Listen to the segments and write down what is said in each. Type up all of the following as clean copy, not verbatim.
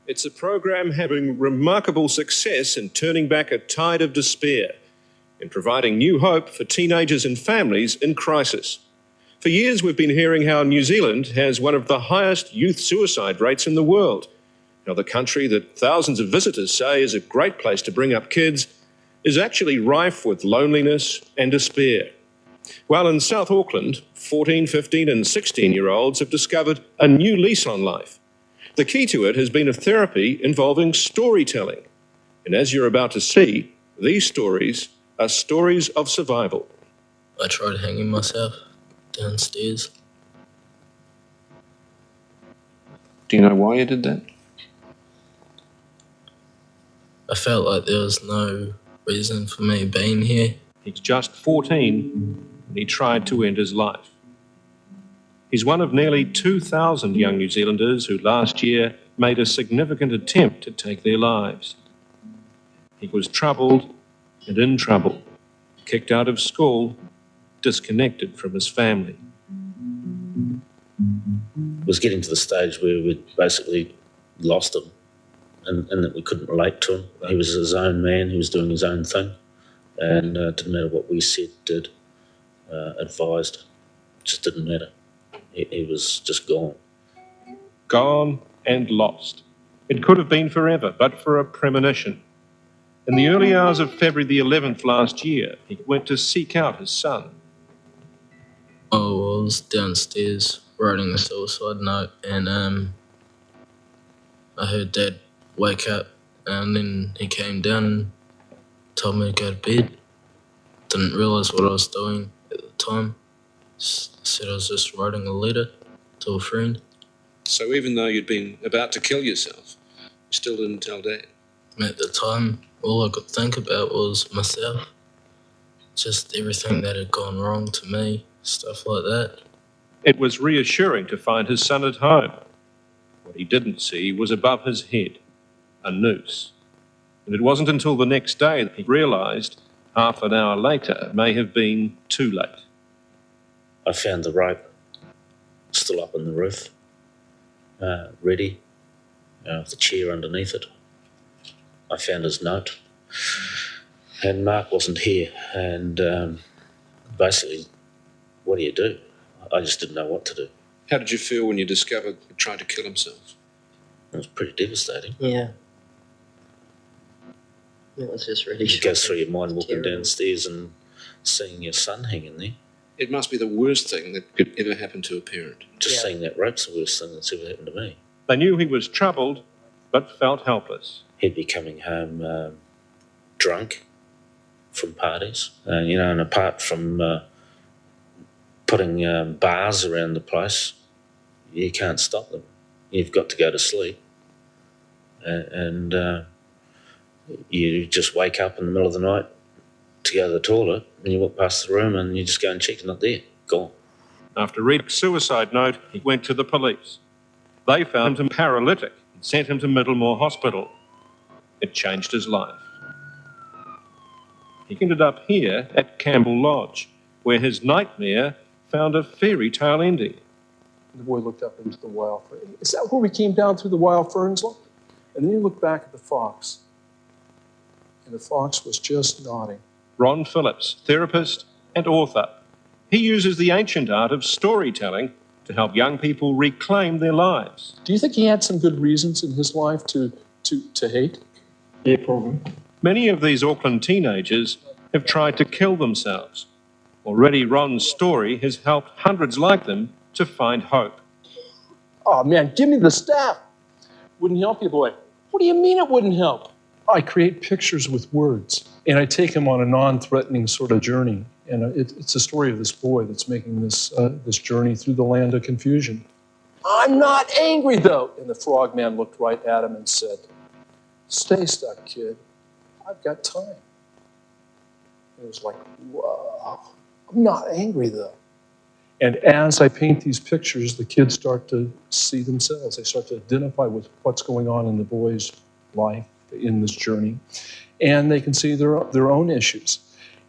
It's a program having remarkable success in turning back a tide of despair, in providing new hope for teenagers and families in crisis. For years, we've been hearing how New Zealand has one of the highest youth suicide rates in the world. Now, the country that thousands of visitors say is a great place to bring up kids is actually rife with loneliness and despair. While in South Auckland, 14, 15 and 16-year-olds have discovered a new lease on life. The key to it has been a therapy involving storytelling. And as you're about to see, these stories are stories of survival. I tried hanging myself downstairs. Do you know why you did that? I felt like there was no reason for me being here. He's just 14 and he tried to end his life. He's one of nearly 2,000 young New Zealanders who last year made a significant attempt to take their lives. He was troubled and in trouble, kicked out of school, disconnected from his family. It was getting to the stage where we'd basically lost him and that we couldn't relate to him. He was his own man, he was doing his own thing, and it didn't matter what we said, did, advised, it just didn't matter. He was just gone. Gone and lost. It could have been forever, but for a premonition. In the early hours of February the 11th last year, he went to seek out his son. I was downstairs writing a suicide note, and I heard Dad wake up, and then he came down and told me to go to bed. Didn't realise what I was doing at the time. Said I was just writing a letter to a friend. So even though you'd been about to kill yourself, you still didn't tell Dad? At the time, all I could think about was myself. Just everything that had gone wrong to me, stuff like that. It was reassuring to find his son at home. What he didn't see was above his head, a noose. And it wasn't until the next day that he realised, half an hour later, it may have been too late. I found the rope still up on the roof, ready, with the chair underneath it. I found his note, and Mark wasn't here, and basically, what do? I just didn't know what to do. How did you feel when you discovered he tried to kill himself? It was pretty devastating. Yeah. It was just really It goes through your mind walking downstairs and seeing your son hanging there. It must be the worst thing that could ever happen to a parent. Just seeing that rope's the worst thing that's ever happened to me. They knew he was troubled, but felt helpless. He'd be coming home drunk from parties, and apart from putting bars around the place, you can't stop them. You've got to go to sleep. And you just wake up in the middle of the night to go to the toilet, and you walk past the room and you just go and check, it's not there, gone. After reading a suicide note, he went to the police. They found him paralytic and sent him to Middlemore Hospital. It changed his life. He ended up here at Campbell Lodge, where his nightmare found a fairy tale ending. The boy looked up into the wild fern. Is that where we came down through the wild ferns? And then you look back at the fox, and the fox was just nodding. Ron Phillips, therapist and author. He uses the ancient art of storytelling to help young people reclaim their lives. Do you think he had some good reasons in his life to hate? Yeah, probably. Many of these Auckland teenagers have tried to kill themselves. Already Ron's story has helped hundreds like them to find hope. Oh man, give me the staff. Wouldn't help you, boy. What do you mean it wouldn't help? I create pictures with words, and I take him on a non-threatening sort of journey. And it's a story of this boy that's making this journey through the land of confusion. I'm not angry, though. And the frogman looked right at him and said, stay stuck, kid. I've got time. It was like, whoa, I'm not angry, though. And as I paint these pictures, the kids start to see themselves. They start to identify with what's going on in the boy's life in this journey. And they can see their own issues.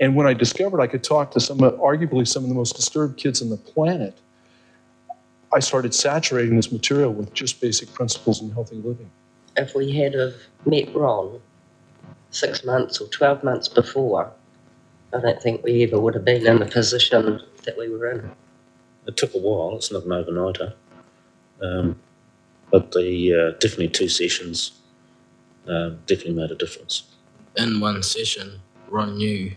And when I discovered I could talk to arguably some of the most disturbed kids on the planet, I started saturating this material with just basic principles in healthy living. if we had have met Ron 6 months or 12 months before, I don't think we ever would have been in the position that we were in. It took a while, it's not an overnighter. But the definitely 2 sessions definitely made a difference. In one session, Ron knew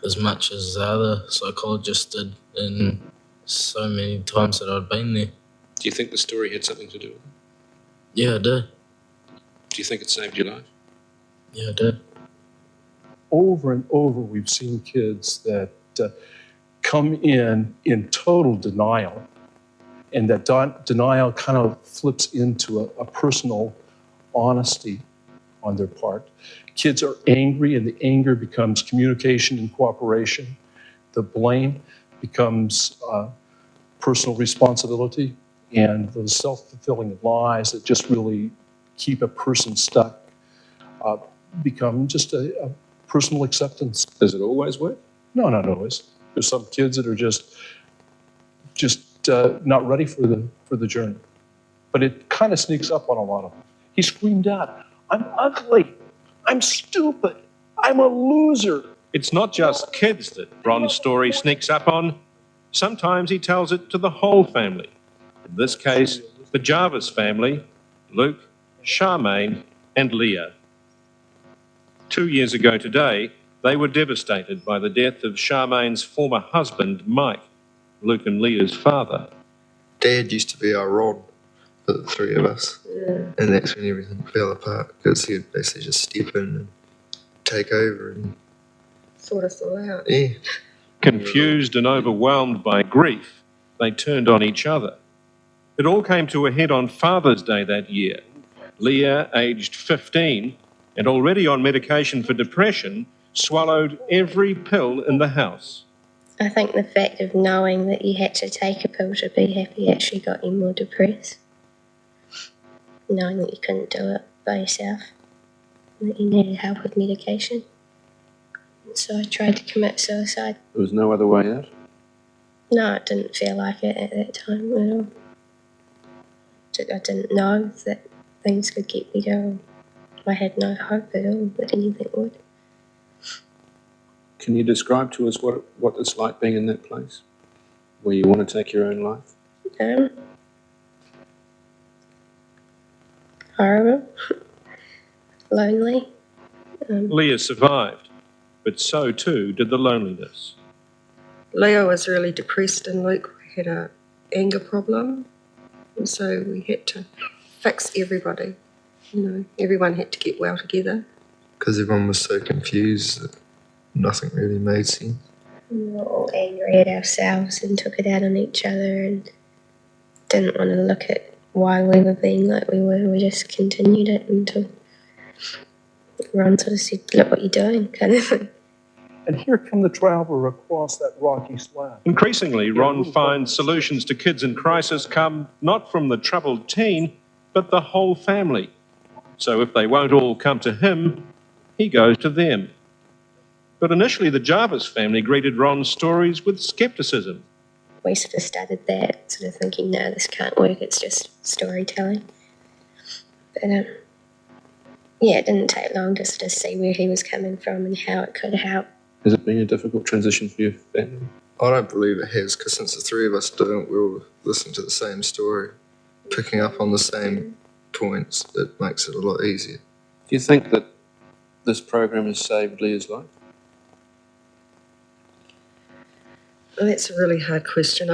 as much as the other psychologist did in so many times that I'd been there. Do you think the story had something to do with it? Yeah, I did. Do you think it saved your life? Yeah, I did. Over and over, we've seen kids that come in total denial, and that denial kind of flips into a personal honesty on their part. Kids are angry, and the anger becomes communication and cooperation. The blame becomes personal responsibility, and those self-fulfilling lies that just really keep a person stuck become just a personal acceptance. Does it always work? No, not always. There's some kids that are just not ready for the journey. But it kind of sneaks up on a lot of them. He screamed out, "I'm ugly, I'm stupid, I'm a loser." It's not just kids that Ron's story sneaks up on. Sometimes he tells it to the whole family. In this case, the Jarvis family, Luke, Charmaine, and Leah. 2 years ago today, they were devastated by the death of Charmaine's former husband, Mike, Luke and Leah's father. Dad used to be our Ron for the 3 of us. Yeah. And that's when everything fell apart, because he would basically just step in and take over. And Sort us all out. yeah, Confused and overwhelmed by grief, they turned on each other. It all came to a head on Father's Day that year. Leah, aged 15, and already on medication for depression, swallowed every pill in the house. I think the fact of knowing that you had to take a pill to be happy actually got you more depressed. Knowing that you couldn't do it by yourself, and that you needed help with medication. So I tried to commit suicide. There was no other way out? No, it didn't feel like it at that time at all. I didn't know that things could keep me going. I had no hope at all that anything would. Can you describe to us what it's like being in that place, where you want to take your own life? Horrible. Lonely. Leah survived, but so too did the loneliness. Leo was really depressed and Luke had an anger problem, and so we had to fix everybody. Everyone had to get well together. because everyone was so confused that nothing really made sense. We were all angry at ourselves and took it out on each other and didn't want to look at why we were being like we were. We just continued it until Ron sort of said, "Look what you're doing," kind of thing. And here come the traveler across that rocky slab. Increasingly, Ron finds solutions to kids in crisis come not from the troubled teen, but the whole family. So if they won't all come to him, he goes to them. But initially, the Jarvis family greeted Ron's stories with skepticism. We sort of started that, sort of thinking, no, this can't work, it's just storytelling. But yeah, it didn't take long to sort of see where he was coming from and how it could help. Has it been a difficult transition for your family? I don't believe it has, because since the 3 of us don't, we all listen to the same story, picking up on the same points. It makes it a lot easier. Do you think that this program has saved Leah's life? Well, that's a really hard question.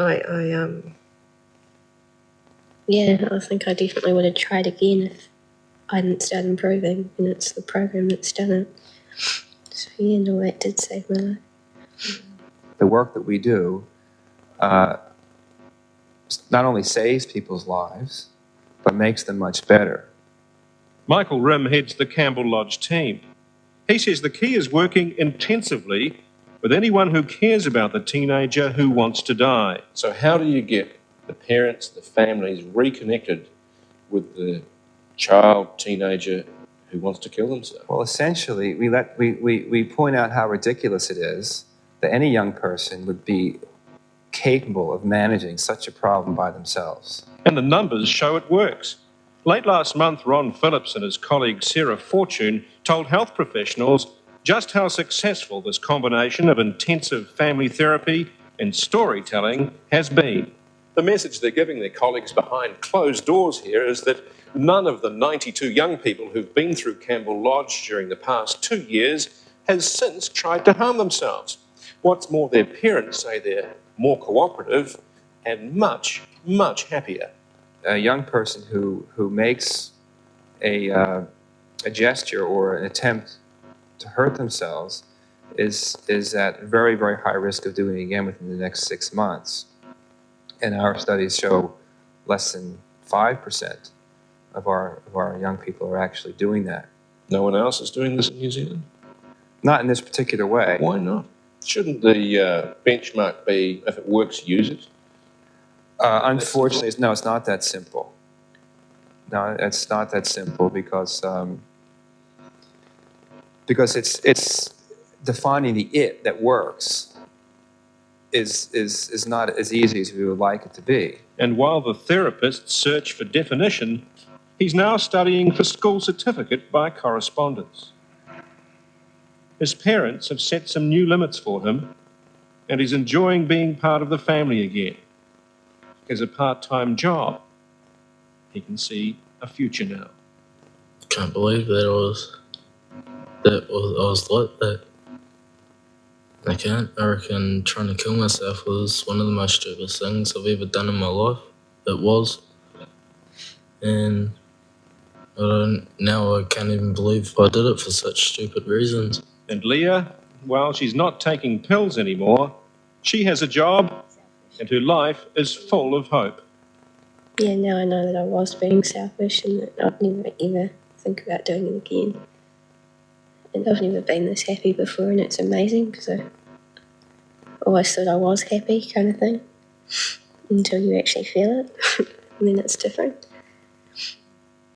Yeah, I think I definitely would have tried again if I didn't start improving, and it's the program that's done it. So yeah, no, that did save my life. The work that we do not only saves people's lives, but makes them much better. Michael Rim heads the Campbell Lodge team. He says the key is working intensively with anyone who cares about the teenager who wants to die. So how do you get the parents, the families reconnected with the child, teenager who wants to kill themselves? Well, essentially, we point out how ridiculous it is that any young person would be capable of managing such a problem by themselves. And the numbers show it works. Late last month, Ron Phillips and his colleague Sarah Fortune told health professionals just how successful this combination of intensive family therapy and storytelling has been. The message they're giving their colleagues behind closed doors here is that none of the 92 young people who've been through Campbell Lodge during the past 2 years has since tried to harm themselves. What's more, their parents say they're more cooperative and much, much happier. A young person who makes a gesture or an attempt to hurt themselves is at very, very high risk of doing it again within the next 6 months. And our studies show less than 5% of our young people are actually doing that. No one else is doing this in New Zealand? Not in this particular way. Why not? Shouldn't the benchmark be, if it works, use it? Unfortunately, no, it's not that simple. No, it's not that simple because it's defining the it that works is not as easy as we would like it to be. And while the therapists search for definition, he's now studying for school certificate by correspondence. His parents have set some new limits for him, and he's enjoying being part of the family again. As a part-time job, he can see a future now. Can't believe that I was like that. I can't. I reckon trying to kill myself was one of the most stupid things I've ever done in my life. It was. And now I can't even believe I did it for such stupid reasons. And Leah, while she's not taking pills anymore, she has a job and her life is full of hope. Yeah, now I know that I was being selfish and that I'd never ever think about doing it again. And I've never been this happy before, and it's amazing because I always thought I was happy kind of thing until you actually feel it and then it's different.